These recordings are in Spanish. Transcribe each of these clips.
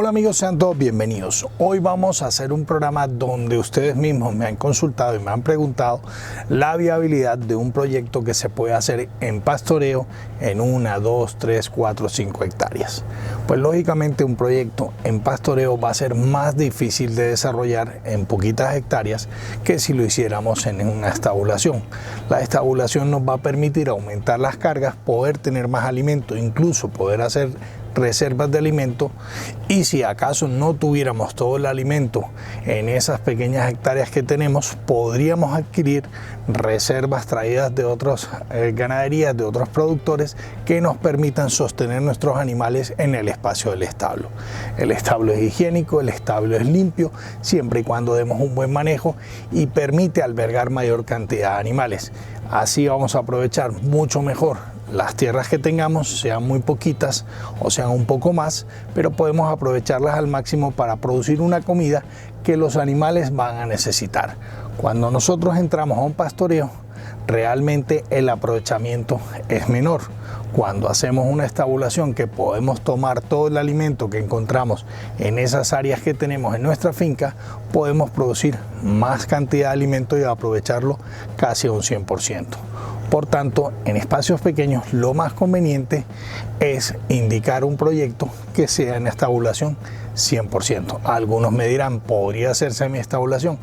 Hola amigos, sean todos bienvenidos. Hoy vamos a hacer un programa donde ustedes mismos me han consultado y me han preguntado la viabilidad de un proyecto que se puede hacer en pastoreo en 1, 2, 3, 4, 5 hectáreas. Pues lógicamente un proyecto en pastoreo va a ser más difícil de desarrollar en poquitas hectáreas que si lo hiciéramos en una estabulación. La estabulación nos va a permitir aumentar las cargas, poder tener más alimento, incluso poder hacer reservas de alimento, y si acaso no tuviéramos todo el alimento en esas pequeñas hectáreas que tenemos, podríamos adquirir reservas traídas de otras ganaderías, de otros productores que nos permitan sostener nuestros animales en el espacio del establo. El establo es higiénico, el establo es limpio, siempre y cuando demos un buen manejo y permite albergar mayor cantidad de animales. Así vamos a aprovechar mucho mejor las tierras que tengamos, sean muy poquitas o sean un poco más, pero podemos aprovecharlas al máximo para producir una comida que los animales van a necesitar. Cuando nosotros entramos a un pastoreo, realmente el aprovechamiento es menor. Cuando hacemos una estabulación que podemos tomar todo el alimento que encontramos en esas áreas que tenemos en nuestra finca, podemos producir más cantidad de alimento y aprovecharlo casi a un 100%. Por tanto, en espacios pequeños lo más conveniente es indicar un proyecto que sea en estabulación 100%. Algunos me dirán, ¿podría ser semi-estabulación?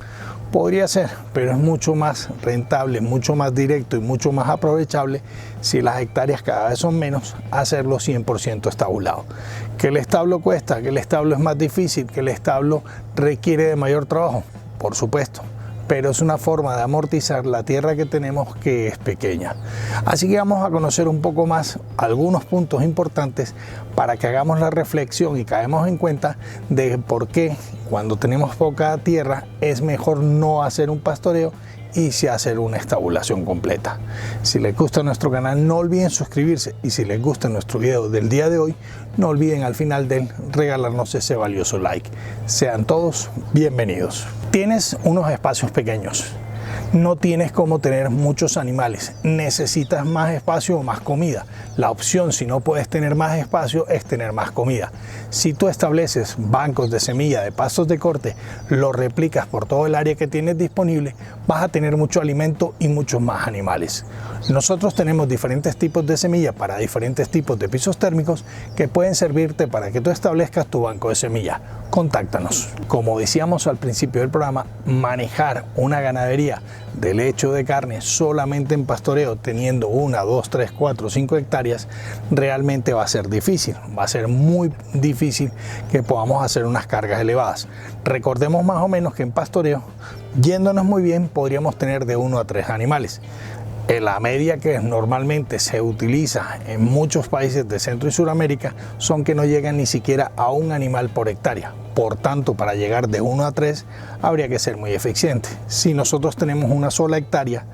Podría ser, pero es mucho más rentable, mucho más directo y mucho más aprovechable si las hectáreas cada vez son menos, hacerlo 100% estabulado. ¿Que el establo cuesta? ¿Que el establo es más difícil? ¿Que el establo requiere de mayor trabajo? Por supuesto. Pero es una forma de amortizar la tierra que tenemos, que es pequeña. Así que vamos a conocer un poco más algunos puntos importantes para que hagamos la reflexión y caigamos en cuenta de por qué cuando tenemos poca tierra es mejor no hacer un pastoreo y sí hacer una estabulación completa. Si les gusta nuestro canal, no olviden suscribirse, y si les gusta nuestro video del día de hoy, no olviden al final de él regalarnos ese valioso like. Sean todos bienvenidos. Tienes unos espacios pequeños, no tienes cómo tener muchos animales, necesitas más espacio o más comida. La opción, si no puedes tener más espacio, es tener más comida. Si tú estableces bancos de semilla de pastos de corte, lo replicas por todo el área que tienes disponible, vas a tener mucho alimento y muchos más animales. Nosotros tenemos diferentes tipos de semilla para diferentes tipos de pisos térmicos que pueden servirte para que tú establezcas tu banco de semilla. Contáctanos. Como decíamos al principio del programa, manejar una ganadería de leche o de carne solamente en pastoreo, teniendo 1, 2, 3, 4, 5 hectáreas, realmente va a ser difícil. Va a ser muy difícil que podamos hacer unas cargas elevadas. Recordemos más o menos que en pastoreo, yéndonos muy bien, podríamos tener de 1 a 3 animales. La media que normalmente se utiliza en muchos países de Centro y Suramérica son que no llegan ni siquiera a un animal por hectárea. Por tanto, para llegar de 1 a 3 habría que ser muy eficiente. Si nosotros tenemos una sola hectárea,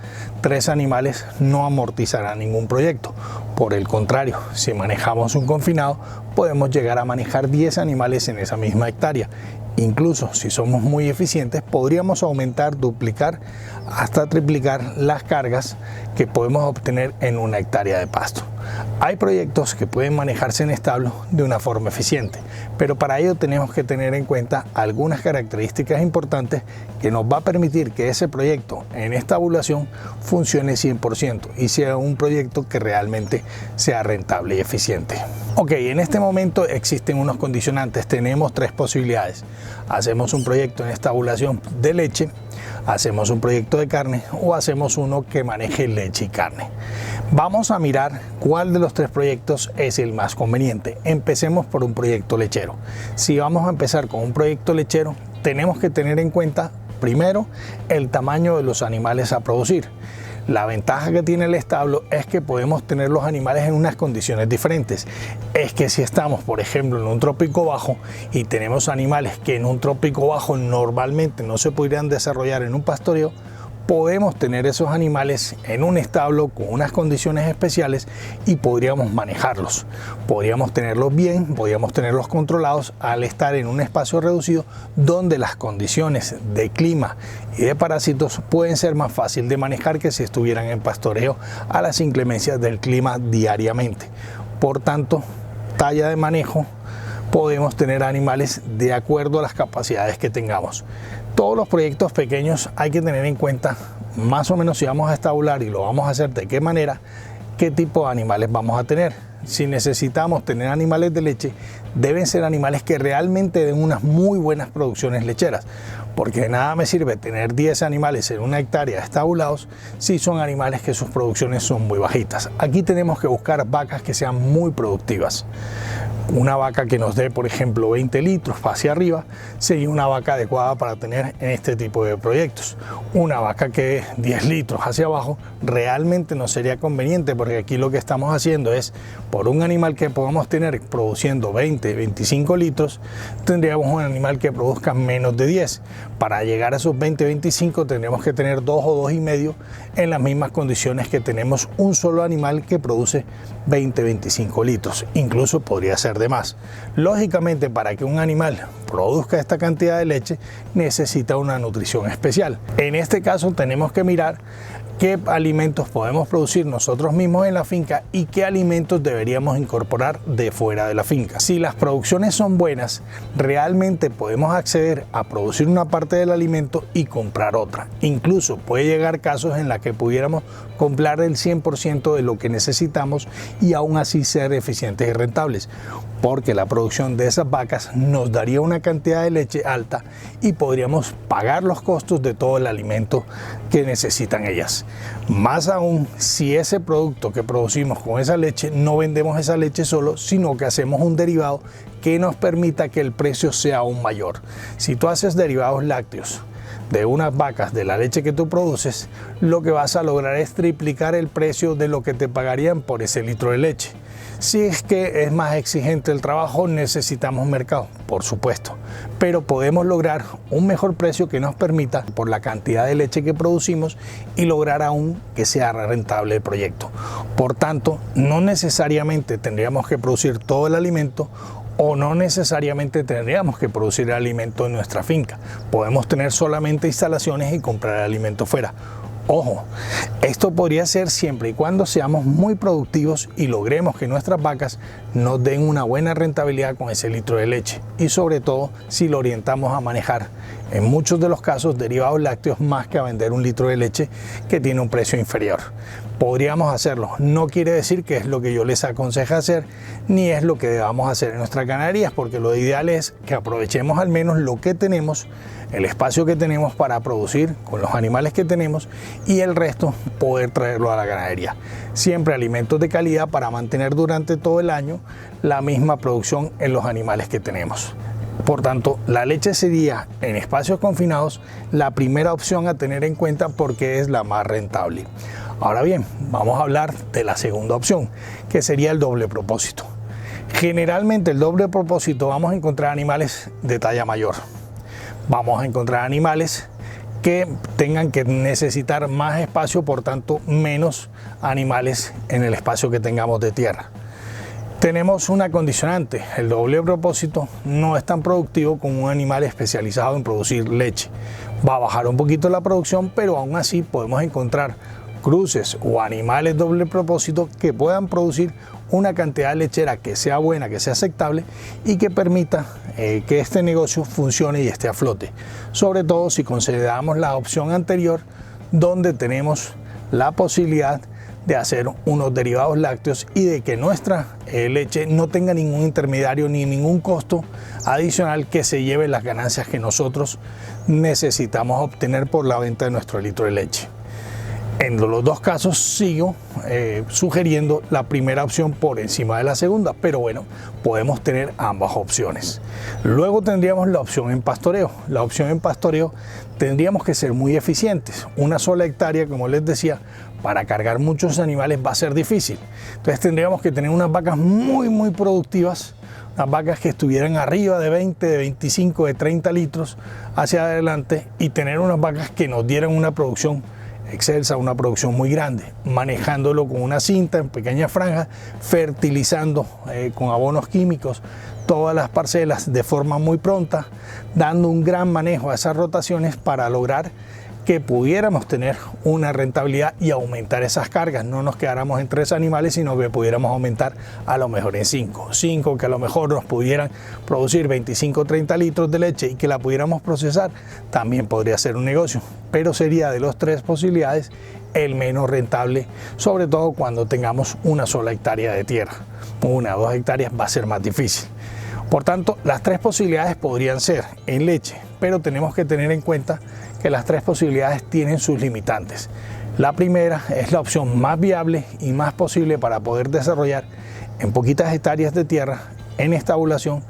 3 animales no amortizarán ningún proyecto. Por el contrario, si manejamos un confinado, podemos llegar a manejar 10 animales en esa misma hectárea. Incluso si somos muy eficientes, podríamos aumentar, duplicar, hasta triplicar las cargas que podemos obtener en una hectárea de pasto. Hay proyectos que pueden manejarse en establo de una forma eficiente, pero para ello tenemos que tener en cuenta algunas características importantes que nos va a permitir que ese proyecto en estabulación funcione 100% y sea un proyecto que realmente sea rentable y eficiente. Ok, en este momento existen unos condicionantes. Tenemos 3 posibilidades. Hacemos un proyecto en estabulación de leche, hacemos un proyecto de carne o hacemos uno que maneje leche y carne. Vamos a mirar cuál de los 3 proyectos es el más conveniente. Empecemos por un proyecto lechero. Si vamos a empezar con un proyecto lechero, tenemos que tener en cuenta primero el tamaño de los animales a producir. La ventaja que tiene el establo es que podemos tener los animales en unas condiciones diferentes. Es que si estamos, por ejemplo, en un trópico bajo y tenemos animales que en un trópico bajo normalmente no se podrían desarrollar en un pastoreo, podemos tener esos animales en un establo con unas condiciones especiales y podríamos manejarlos. Podríamos tenerlos bien, podríamos tenerlos controlados al estar en un espacio reducido donde las condiciones de clima y de parásitos pueden ser más fácil de manejar que si estuvieran en pastoreo a las inclemencias del clima diariamente. Por tanto, talla de manejo, podemos tener animales de acuerdo a las capacidades que tengamos. Todos los proyectos pequeños hay que tener en cuenta, más o menos si vamos a estabular y lo vamos a hacer de qué manera, qué tipo de animales vamos a tener. Si necesitamos tener animales de leche, deben ser animales que realmente den unas muy buenas producciones lecheras, porque de nada me sirve tener 10 animales en una hectárea estabulados si son animales que sus producciones son muy bajitas. Aquí tenemos que buscar vacas que sean muy productivas. Una vaca que nos dé, por ejemplo, 20 litros hacia arriba sería una vaca adecuada para tener en este tipo de proyectos. Una vaca que dé 10 litros hacia abajo realmente no sería conveniente, porque aquí lo que estamos haciendo es, por un animal que podamos tener produciendo 20, 25 litros, tendríamos un animal que produzca menos de 10. Para llegar a esos 20, 25 tendríamos que tener 2 o 2,5 en las mismas condiciones que tenemos un solo animal que produce 20, 25 litros. Incluso podría ser de más. Lógicamente, para que un animal produzca esta cantidad de leche necesita una nutrición especial. En este caso tenemos que mirar qué alimentos podemos producir nosotros mismos en la finca y qué alimentos deberíamos incorporar de fuera de la finca. Si las producciones son buenas, realmente podemos acceder a producir una parte del alimento y comprar otra. Incluso puede llegar casos en los que pudiéramos comprar el 100% de lo que necesitamos y aún así ser eficientes y rentables, porque la producción de esas vacas nos daría una cantidad de leche alta y podríamos pagar los costos de todo el alimento que necesitan ellas. Más aún, si ese producto que producimos con esa leche no vendemos esa leche solo, sino que hacemos un derivado que nos permita que el precio sea aún mayor. Si tú haces derivados lácteos de unas vacas de la leche que tú produces, lo que vas a lograr es triplicar el precio de lo que te pagarían por ese litro de leche. Si es que es más exigente el trabajo, necesitamos mercado, por supuesto, pero podemos lograr un mejor precio que nos permita, por la cantidad de leche que producimos, y lograr aún que sea rentable el proyecto. Por tanto, no necesariamente tendríamos que producir todo el alimento, o no necesariamente tendríamos que producir el alimento en nuestra finca. Podemos tener solamente instalaciones y comprar el alimento fuera. Ojo, esto podría ser siempre y cuando seamos muy productivos y logremos que nuestras vacas nos den una buena rentabilidad con ese litro de leche, y sobre todo si lo orientamos a manejar en muchos de los casos derivados lácteos más que a vender un litro de leche que tiene un precio inferior. Podríamos hacerlo, no quiere decir que es lo que yo les aconsejo hacer, ni es lo que debamos hacer en nuestras ganaderías, porque lo ideal es que aprovechemos al menos lo que tenemos, el espacio que tenemos para producir con los animales que tenemos, y el resto poder traerlo a la ganadería. Siempre alimentos de calidad para mantener durante todo el año la misma producción en los animales que tenemos. Por tanto, la leche sería en espacios confinados la primera opción a tener en cuenta, porque es la más rentable. Ahora bien, vamos a hablar de la segunda opción, que sería el doble propósito. Generalmente el doble propósito vamos a encontrar animales de talla mayor. Vamos a encontrar animales que tengan que necesitar más espacio, por tanto menos animales en el espacio que tengamos de tierra. Tenemos una condicionante: el doble propósito no es tan productivo como un animal especializado en producir leche. Va a bajar un poquito la producción, pero aún así podemos encontrar cruces o animales doble propósito que puedan producir una cantidad lechera que sea buena, que sea aceptable y que permita que este negocio funcione y esté a flote. Sobre todo si consideramos la opción anterior, donde tenemos la posibilidad de hacer unos derivados lácteos y de que nuestra leche no tenga ningún intermediario ni ningún costo adicional que se lleve las ganancias que nosotros necesitamos obtener por la venta de nuestro litro de leche. En los dos casos sigo sugiriendo la primera opción por encima de la segunda, pero bueno, podemos tener ambas opciones. Luego tendríamos la opción en pastoreo. La opción en pastoreo tendríamos que ser muy eficientes. Una sola hectárea, como les decía, para cargar muchos animales va a ser difícil. Entonces tendríamos que tener unas vacas muy productivas, unas vacas que estuvieran arriba de 20, de 25, de 30 litros hacia adelante, y tener unas vacas que nos dieran una producción excelsa, una producción muy grande, manejándolo con una cinta en pequeñas franjas, fertilizando con abonos químicos todas las parcelas de forma muy pronta, dando un gran manejo a esas rotaciones para lograr que pudiéramos tener una rentabilidad y aumentar esas cargas. No nos quedáramos en 3 animales, sino que pudiéramos aumentar a lo mejor en 5. 5 que a lo mejor nos pudieran producir 25 o 30 litros de leche y que la pudiéramos procesar, también podría ser un negocio. Pero sería de las 3 posibilidades el menos rentable, sobre todo cuando tengamos una sola hectárea de tierra. 1 o 2 hectáreas va a ser más difícil. Por tanto, las 3 posibilidades podrían ser en leche, pero tenemos que tener en cuenta que las 3 posibilidades tienen sus limitantes. La primera es la opción más viable y más posible para poder desarrollar en poquitas hectáreas de tierra en estabulación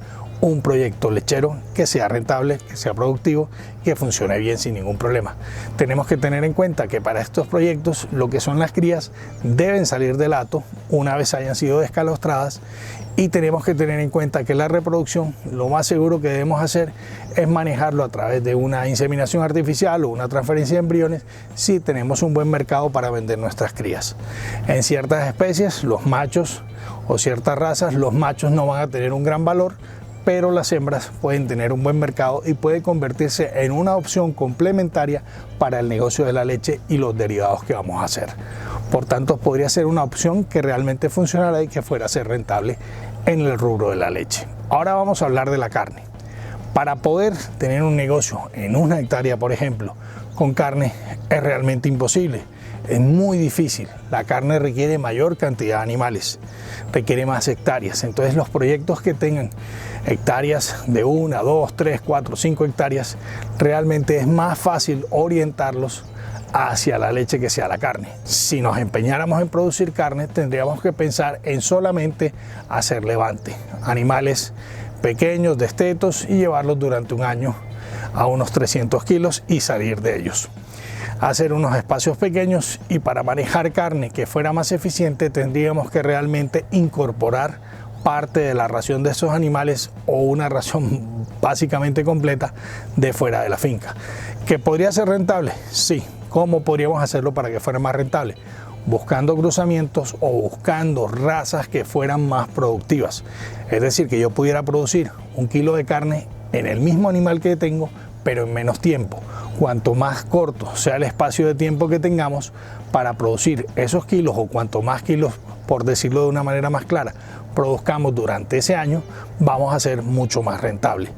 un proyecto lechero que sea rentable, que sea productivo y que funcione bien sin ningún problema. Tenemos que tener en cuenta que para estos proyectos lo que son las crías deben salir del hato una vez hayan sido descalostradas, y tenemos que tener en cuenta que la reproducción, lo más seguro que debemos hacer es manejarlo a través de una inseminación artificial o una transferencia de embriones si tenemos un buen mercado para vender nuestras crías. En ciertas especies, los machos o ciertas razas, los machos no van a tener un gran valor, pero las hembras pueden tener un buen mercado y puede convertirse en una opción complementaria para el negocio de la leche y los derivados que vamos a hacer. Por tanto, podría ser una opción que realmente funcionara y que fuera a ser rentable en el rubro de la leche. Ahora vamos a hablar de la carne. Para poder tener un negocio en 1 hectárea, por ejemplo, con carne es realmente imposible. Es muy difícil. La carne requiere mayor cantidad de animales, requiere más hectáreas. Entonces los proyectos que tengan hectáreas de 1, 2, 3, 4, 5 hectáreas, realmente es más fácil orientarlos hacia la leche que sea la carne. Si nos empeñáramos en producir carne, tendríamos que pensar en solamente hacer levante, animales pequeños, destetos, y llevarlos durante un año a unos 300 kilos y salir de ellos. Hacer unos espacios pequeños, y para manejar carne que fuera más eficiente tendríamos que realmente incorporar parte de la ración de esos animales o una ración básicamente completa de fuera de la finca. ¿Que podría ser rentable? Sí. ¿Cómo podríamos hacerlo para que fuera más rentable? Buscando cruzamientos o buscando razas que fueran más productivas. Es decir, que yo pudiera producir 1 kilo de carne en el mismo animal que tengo, pero en menos tiempo. Cuanto más corto sea el espacio de tiempo que tengamos para producir esos kilos, o cuanto más kilos, por decirlo de una manera más clara, produzcamos durante ese año, vamos a ser mucho más rentable.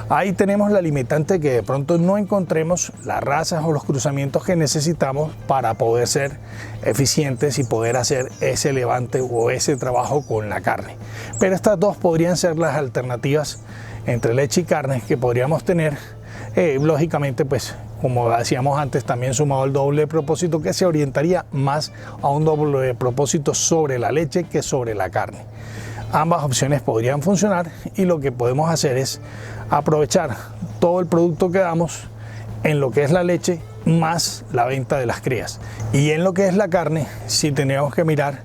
Ahí tenemos la limitante que de pronto no encontremos las razas o los cruzamientos que necesitamos para poder ser eficientes y poder hacer ese levante o ese trabajo con la carne. Pero estas 2 podrían ser las alternativas entre leche y carne que podríamos tener, lógicamente, pues como decíamos antes, también sumado el doble de propósito, que se orientaría más a un doble de propósito sobre la leche que sobre la carne. Ambas opciones podrían funcionar, y lo que podemos hacer es aprovechar todo el producto que damos en lo que es la leche más la venta de las crías. Y en lo que es la carne, sí tenemos que mirar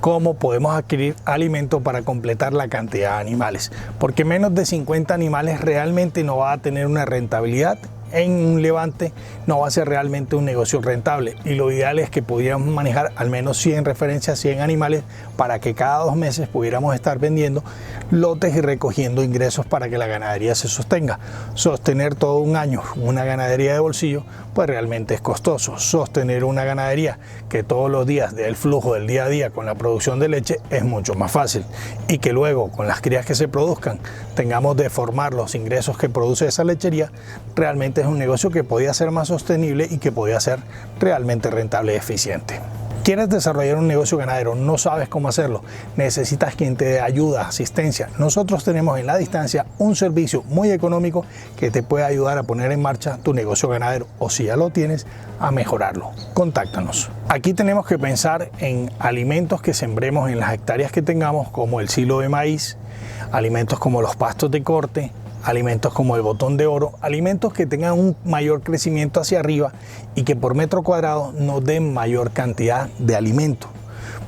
cómo podemos adquirir alimento para completar la cantidad de animales, porque menos de 50 animales realmente no va a tener una rentabilidad. En un levante no va a ser realmente un negocio rentable, y lo ideal es que pudiéramos manejar al menos 100 referencias, 100 animales, para que cada 2 meses pudiéramos estar vendiendo lotes y recogiendo ingresos para que la ganadería se sostenga. Sostener todo un año una ganadería de bolsillo pues realmente es costoso. Sostener una ganadería que todos los días dé el flujo del día a día con la producción de leche es mucho más fácil, y que luego con las crías que se produzcan tengamos de formar los ingresos que produce esa lechería, realmente es un negocio que podía ser más sostenible y que podía ser realmente rentable y eficiente. ¿Quieres desarrollar un negocio ganadero? ¿No sabes cómo hacerlo? ¿Necesitas quien te dé ayuda, asistencia? Nosotros tenemos en La Distancia un servicio muy económico que te puede ayudar a poner en marcha tu negocio ganadero, o si ya lo tienes, a mejorarlo. Contáctanos. Aquí tenemos que pensar en alimentos que sembremos en las hectáreas que tengamos, como el silo de maíz, alimentos como los pastos de corte, alimentos como el botón de oro, alimentos que tengan un mayor crecimiento hacia arriba y que por metro cuadrado nos den mayor cantidad de alimento.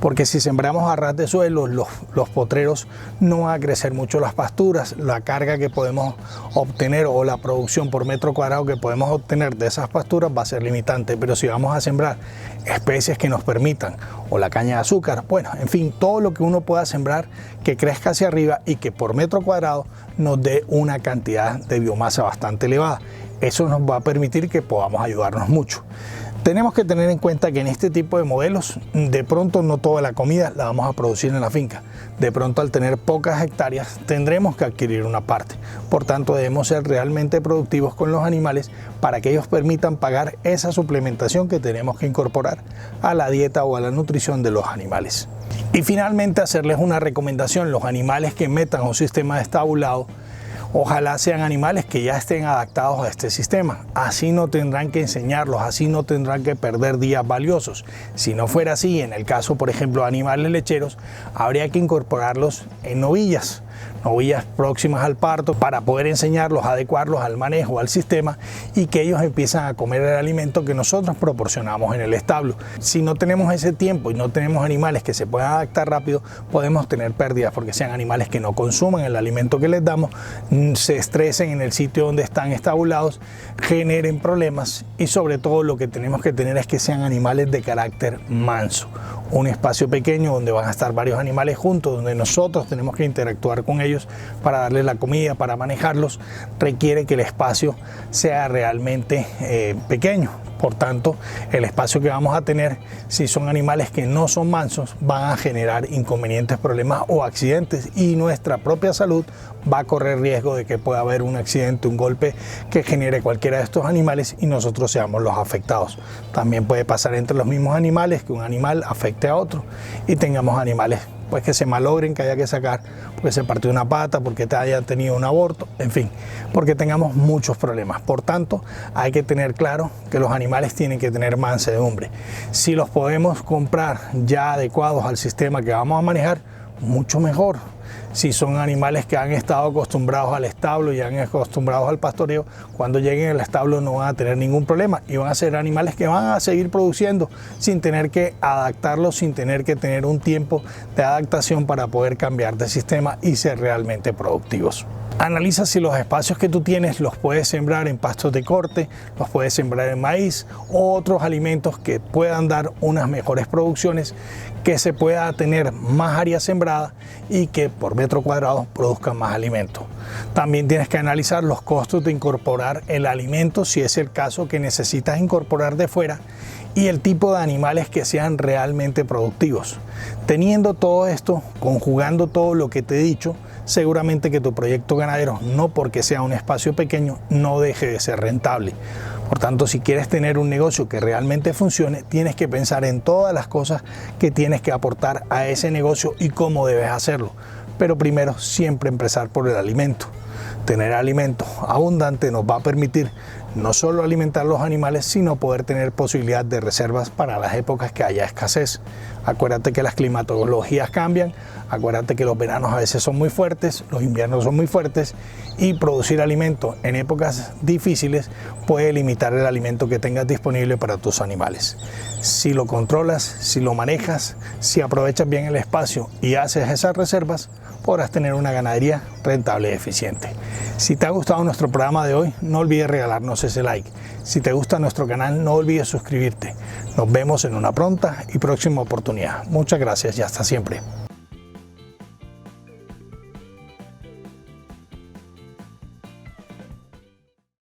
Porque si sembramos a ras de suelo, los potreros no van a crecer mucho las pasturas, la carga que podemos obtener o la producción por metro cuadrado que podemos obtener de esas pasturas va a ser limitante. Pero si vamos a sembrar especies que nos permitan, o la caña de azúcar, bueno, en fin, todo lo que uno pueda sembrar que crezca hacia arriba y que por metro cuadrado nos dé una cantidad de biomasa bastante elevada. Eso nos va a permitir que podamos ayudarnos mucho. Tenemos que tener en cuenta que en este tipo de modelos, de pronto no toda la comida la vamos a producir en la finca. De pronto, al tener pocas hectáreas, tendremos que adquirir una parte. Por tanto, debemos ser realmente productivos con los animales para que ellos permitan pagar esa suplementación que tenemos que incorporar a la dieta o a la nutrición de los animales. Y finalmente, hacerles una recomendación: los animales que metan un sistema de estabulado, ojalá sean animales que ya estén adaptados a este sistema. Así no tendrán que enseñarlos, así no tendrán que perder días valiosos. Si no fuera así, en el caso, por ejemplo, de animales lecheros, habría que incorporarlos en novillas próximas al parto para poder enseñarlos, adecuarlos al manejo, al sistema, y que ellos empiezan a comer el alimento que nosotros proporcionamos en el establo. Si no tenemos ese tiempo y no tenemos animales que se puedan adaptar rápido, podemos tener pérdidas porque sean animales que no consuman el alimento que les damos, se estresen en el sitio donde están estabulados, generen problemas, y sobre todo lo que tenemos que tener es que sean animales de carácter manso. Un espacio pequeño donde van a estar varios animales juntos, donde nosotros tenemos que interactuar con ellos para darles la comida, para manejarlos, requiere que el espacio sea realmente pequeño. Por tanto, el espacio que vamos a tener, si son animales que no son mansos, van a generar inconvenientes, problemas o accidentes, y nuestra propia salud va a correr riesgo de que pueda haber un accidente, un golpe que genere cualquiera de estos animales y nosotros seamos los afectados. También puede pasar entre los mismos animales que un animal afecte a otro y tengamos animales pues que se malogren, que haya que sacar porque se partió una pata, porque te hayan tenido un aborto, en fin, porque tengamos muchos problemas. Por tanto, hay que tener claro que los animales tienen que tener mansedumbre. Si los podemos comprar ya adecuados al sistema que vamos a manejar, mucho mejor. Si son animales que han estado acostumbrados al establo y han acostumbrados al pastoreo, cuando lleguen al establo no van a tener ningún problema y van a ser animales que van a seguir produciendo sin tener que adaptarlos, sin tener que tener un tiempo de adaptación para poder cambiar de sistema y ser realmente productivos. Analiza si los espacios que tú tienes los puedes sembrar en pastos de corte, los puedes sembrar en maíz o otros alimentos que puedan dar unas mejores producciones, que se pueda tener más área sembrada y que por metro cuadrado produzcan más alimento. También tienes que analizar los costos de incorporar el alimento, si es el caso que necesitas incorporar de fuera, y el tipo de animales que sean realmente productivos. Teniendo todo esto, conjugando todo lo que te he dicho, seguramente que tu proyecto ganadero, no porque sea un espacio pequeño, no deje de ser rentable. Por tanto, si quieres tener un negocio que realmente funcione, tienes que pensar en todas las cosas que tienes que aportar a ese negocio y cómo debes hacerlo. Pero primero, siempre empezar por el alimento. Tener alimento abundante nos va a permitir no solo alimentar los animales, sino poder tener posibilidad de reservas para las épocas que haya escasez. Acuérdate que las climatologías cambian, acuérdate que los veranos a veces son muy fuertes, los inviernos son muy fuertes, y producir alimento en épocas difíciles puede limitar el alimento que tengas disponible para tus animales. Si lo controlas, si lo manejas, si aprovechas bien el espacio y haces esas reservas, podrás tener una ganadería rentable y eficiente. Si te ha gustado nuestro programa de hoy, no olvides regalarnos ese like. Si te gusta nuestro canal, no olvides suscribirte. Nos vemos en una pronta y próxima oportunidad. Muchas gracias y hasta siempre.